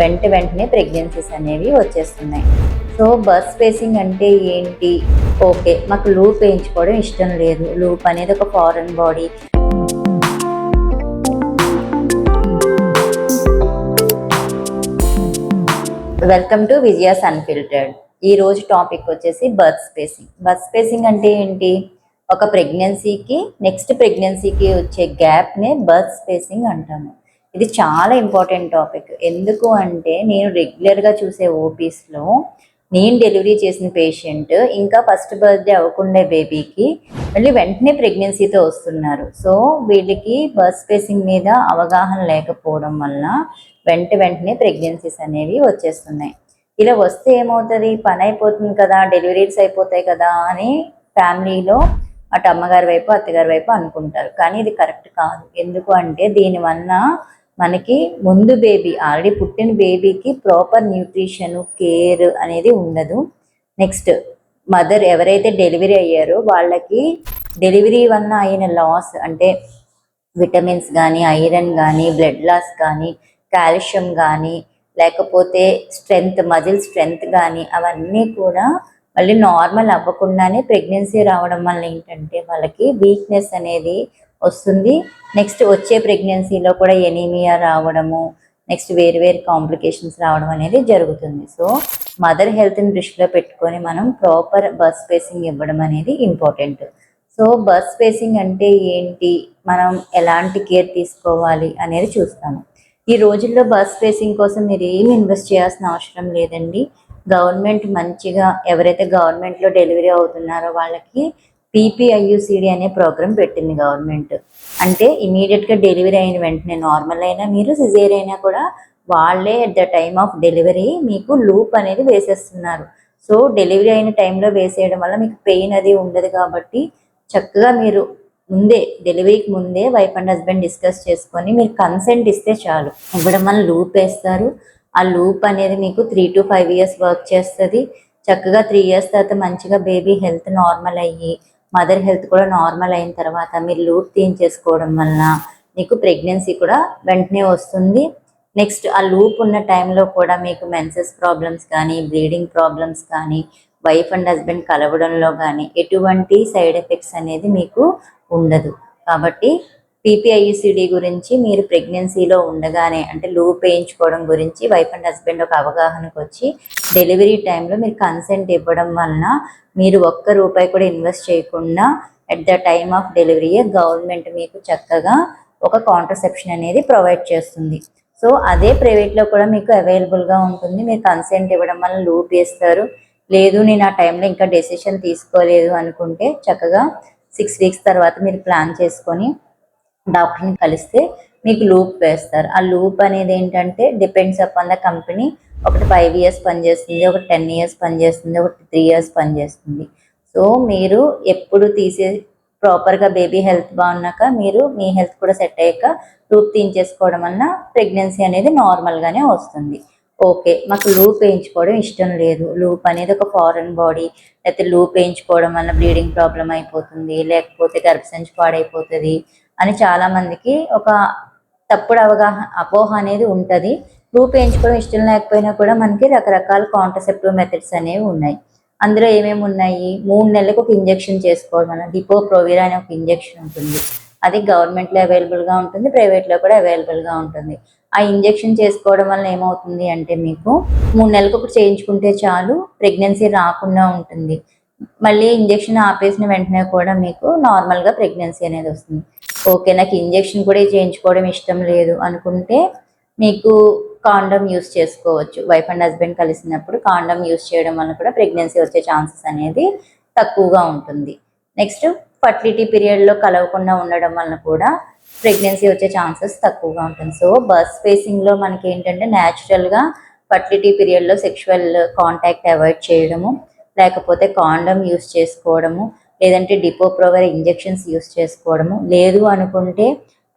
వెంటనే ప్రెగ్నెన్సీస్ అనేవి వచ్చేస్తున్నాయి. సో బర్త్ స్పేసింగ్ అంటే ఏంటి? ఓకే, మాకు లూప్ వేయించుకోవడం ఇష్టం లేదు. లూప్ అనేది ఒక foreign body. Welcome to Vijaya's unfiltered. ఈ రోజు టాపిక్ వచ్చేసి బర్త్ స్పేసింగ్. బర్త్ స్పేసింగ్ అంటే ఏంటి? ఒక ప్రెగ్నెన్సీకి నెక్స్ట్ ప్రెగ్నెన్సీకి వచ్చే గ్యాప్నే బర్త్ స్పేసింగ్ అంటాము. ఇది చాలా ఇంపార్టెంట్ టాపిక్. ఎందుకు అంటే నేను రెగ్యులర్గా చూసే ఓపీస్లో నేను డెలివరీ చేసిన పేషెంట్ ఇంకా ఫస్ట్ బర్త్డే అవ్వకుండా బేబీకి మళ్ళీ వెంటనే ప్రెగ్నెన్సీతో వస్తున్నారు. సో వీళ్ళకి బర్త్ స్పేసింగ్ మీద అవగాహన లేకపోవడం వల్ల వెంటనే ప్రెగ్నెన్సీస్ అనేవి వచ్చేస్తున్నాయి. ఇలా వస్తే ఏమవుతుంది? పని అయిపోతుంది కదా, డెలివరీస్ అయిపోతాయి కదా అని ఫ్యామిలీలో అటు అమ్మగారి వైపు అత్తగారి వైపు అనుకుంటారు. కానీ ఇది కరెక్ట్ కాదు. ఎందుకు అంటే దీనివల్ల మనకి ముందు బేబీ ఆల్రెడీ పుట్టిన బేబీకి ప్రాపర్ న్యూట్రిషన్ కేర్ అనేది ఉండదు. నెక్స్ట్ మదర్ ఎవరైతే డెలివరీ అయ్యారో వాళ్ళకి డెలివరీ వల్ల అయిన లాస్ అంటే విటమిన్స్ కానీ, ఐరన్ కానీ, బ్లడ్ లాస్ కానీ, కాల్షియం కానీ, లేకపోతే స్ట్రెంగ్త్, మజిల్ స్ట్రెంగ్త్ కానీ అవన్నీ కూడా మళ్ళీ నార్మల్ అవ్వకుండానే ప్రెగ్నెన్సీ రావడం వల్ల ఏంటంటే వాళ్ళకి వీక్నెస్ అనేది వస్తుంది. నెక్స్ట్ వచ్చే ప్రెగ్నెన్సీలో కూడా ఎనీమియా రావడము, నెక్స్ట్ వేరు కాంప్లికేషన్స్ రావడం అనేది జరుగుతుంది. సో మదర్ హెల్త్ని దృష్టిలో పెట్టుకొని మనం ప్రాపర్ బర్త్ స్పేసింగ్ ఇవ్వడం అనేది ఇంపార్టెంట్. సో బర్త్ స్పేసింగ్ అంటే ఏంటి, మనం ఎలాంటి కేర్ తీసుకోవాలి అనేది చూస్తాము. ఈ రోజుల్లో బర్త్ స్పేసింగ్ కోసం మీరు ఏమి ఇన్వెస్ట్ చేయాల్సిన అవసరం లేదండి. గవర్నమెంట్ మంచిగా ఎవరైతే గవర్నమెంట్లో డెలివరీ అవుతున్నారో వాళ్ళకి PPIUCD అనే ప్రోగ్రామ్ పెట్టింది గవర్నమెంట్. అంటే ఇమీడియట్గా డెలివరీ అయిన వెంటనే నార్మల్ అయినా మీరు సిజేరియన్ అయినా కూడా వాళ్ళే at the time of delivery మీకు లూప్ అనేది వేసేస్తున్నారు. సో డెలివరీ అయిన టైంలో వేసేయడం వల్ల మీకు పెయిన్ అది ఉండదు. కాబట్టి చక్కగా మీరు ముందే డెలివరీకి ముందే వైఫ్ అండ్ హస్బెండ్ డిస్కస్ చేసుకొని మీరు కన్సెంట్ ఇస్తే చాలు. ఇవ్వడం వల్ల లూప్ వేస్తారు. ఆ లూప్ అనేది మీకు 3 to 5 years వర్క్ చేస్తుంది. చక్కగా 3 years తర్వాత మంచిగా బేబీ హెల్త్ నార్మల్ అయ్యి మదర్ హెల్త్ కూడా నార్మల్ అయిన తర్వాత మీరు లూప్ తీయించేసుకోవడం వల్ల మీకు ప్రెగ్నెన్సీ కూడా వెంటనే వస్తుంది. నెక్స్ట్ ఆ లూప్ ఉన్న టైంలో కూడా మీకు మెన్సెస్ ప్రాబ్లమ్స్ కానీ, బ్లీడింగ్ ప్రాబ్లమ్స్ కానీ, వైఫ్ అండ్ హస్బెండ్ కలవడంలో కానీ ఎటువంటి సైడ్ ఎఫెక్ట్స్ అనేది మీకు ఉండదు. కాబట్టి PPIUCD గురించి మీరు ప్రెగ్నెన్సీలో ఉండగానే అంటే లూప్ వేయించుకోవడం గురించి వైఫ్ అండ్ హస్బెండ్ ఒక అవగాహనకు వచ్చి డెలివరీ టైంలో మీరు కన్సెంట్ ఇవ్వడం వలన మీరు ఒక్క రూపాయి కూడా ఇన్వెస్ట్ చేయకుండా ఎట్ ద టైమ్ ఆఫ్ డెలివరీయే గవర్నమెంట్ మీకు చక్కగా ఒక కాంట్రసెప్షన్ అనేది ప్రొవైడ్ చేస్తుంది. సో అదే ప్రైవేట్లో కూడా మీకు అవైలబుల్గా ఉంటుంది. మీరు కన్సెంట్ ఇవ్వడం వల్ల లూప్ వేస్తారు. లేదు నేను ఆ టైంలో ఇంకా డెసిషన్ తీసుకోలేదు అనుకుంటే చక్కగా 6 weeks తర్వాత మీరు ప్లాన్ చేసుకొని డాక్టర్ని కలిస్తే మీకు లూప్ వేస్తారు. ఆ లూప్ అనేది ఏంటంటే డిపెండ్స్ అపాన్ ద కంపెనీ. ఒకటి 5 years పనిచేస్తుంది, ఒకటి 10 years పనిచేస్తుంది, ఒకటి 3 years పనిచేస్తుంది. సో మీరు ఎప్పుడు ప్రాపర్గా బేబీ హెల్త్ బాగున్నాక మీరు మీ హెల్త్ కూడా సెట్ అయ్యాక లూప్ తీయించేసుకోవడం వల్ల ప్రెగ్నెన్సీ అనేది నార్మల్గానే వస్తుంది. ఓకే, మాకు లూప్ వేయించుకోవడం ఇష్టం లేదు. లూప్ అనేది ఒక ఫారెన్ బాడీ, లేకపోతే లూప్ వేయించుకోవడం వల్ల బ్లీడింగ్ ప్రాబ్లం అయిపోతుంది, లేకపోతే గర్భసంచి పాడైపోతుంది అని చాలామందికి ఒక తప్పుడు అపోహ అనేది ఉంటుంది. లూప్ వేయించుకోవడం ఇష్టం లేకపోయినా కూడా మనకి రకరకాల కాంట్రసెప్టివ్ మెథడ్స్ అనేవి ఉన్నాయి. అందులో ఏమేమి ఉన్నాయి? 3 నెలలకు ఒక ఇంజెక్షన్ చేసుకోవడం వల్ల డిపో-ప్రోవిరా అనే ఒక ఇంజెక్షన్ ఉంటుంది. అది గవర్నమెంట్లో అవైలబుల్గా ఉంటుంది, ప్రైవేట్లో కూడా అవైలబుల్గా ఉంటుంది. ఆ ఇంజెక్షన్ చేసుకోవడం వల్ల ఏమవుతుంది అంటే మీకు 3 నెలలకు ఒకటి చేయించుకుంటే చాలు, ప్రెగ్నెన్సీ రాకుండా ఉంటుంది. మళ్ళీ ఇంజెక్షన్ ఆపేసిన వెంటనే కూడా మీకు నార్మల్గా ప్రెగ్నెన్సీ అనేది వస్తుంది. ఓకే, నాకు ఇంజెక్షన్ కూడా చేయించుకోవడం ఇష్టం లేదు అనుకుంటే మీకు కాండమ్ యూస్ చేసుకోవచ్చు. వైఫ్ అండ్ హస్బెండ్ కలిసినప్పుడు కాండమ్ యూస్ చేయడం వల్ల కూడా ప్రెగ్నెన్సీ వచ్చే ఛాన్సెస్ అనేది తక్కువగా ఉంటుంది. నెక్స్ట్ ఫర్టిలిటీ పీరియడ్లో కలవకుండా ఉండడం వలన కూడా ప్రెగ్నెన్సీ వచ్చే ఛాన్సెస్ తక్కువగా ఉంటుంది. సో బర్త్ స్పేసింగ్లో మనకి ఏంటంటే న్యాచురల్గా ఫర్టిలిటీ పీరియడ్లో సెక్షువల్ కాంటాక్ట్ అవాయిడ్ చేయడము, లేకపోతే కాండమ్ యూస్ చేసుకోవడము, లేదంటే డిపో-ప్రోవిరా ఇంజెక్షన్స్ యూస్ చేసుకోవడము, లేదు అనుకుంటే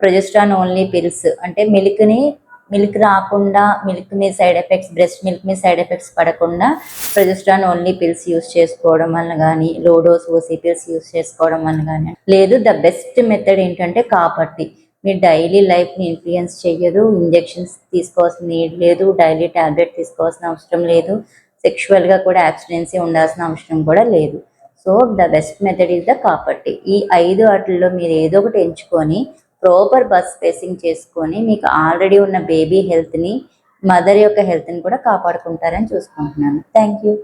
ప్రొజెస్ట్రాన్ ఓన్లీ పిల్స్ అంటే మిల్క్ రాకుండా, మిల్క్ మీద సైడ్ ఎఫెక్ట్స్, బ్రెస్ట్ మిల్క్ మీద సైడ్ ఎఫెక్ట్స్ పడకుండా ప్రొజెస్ట్రాన్ ఓన్లీ పిల్స్ యూస్ చేసుకోవడం వల్ల కానీ, low dose OC pills use చేసుకోవడం వల్ల కానీ, లేదు ద బెస్ట్ మెథడ్ ఏంటంటే కాపర్టీ. మీ డైలీ లైఫ్ని ఇన్ఫ్లుయెన్స్ చెయ్యదు, ఇంజెక్షన్స్ తీసుకోవాల్సిన నీడ్ లేదు, డైలీ టాబ్లెట్ తీసుకోవాల్సిన అవసరం లేదు, సెక్షువల్గా కూడా యాబ్స్టినెన్సీ ఉండాల్సిన అవసరం కూడా లేదు. So the best method is the copper tea. ఈ 5 వాటిల్లో మీరు ఏదో ఒకటి ఎంచుకొని ప్రాపర్ బర్త్ స్పేసింగ్ చేసుకొని మీకు ఆల్రెడీ ఉన్న బేబీ హెల్త్ని, మదర్ యొక్క హెల్త్ని కూడా కాపాడుకుంటారని చూసుకుంటున్నాను. Thank you.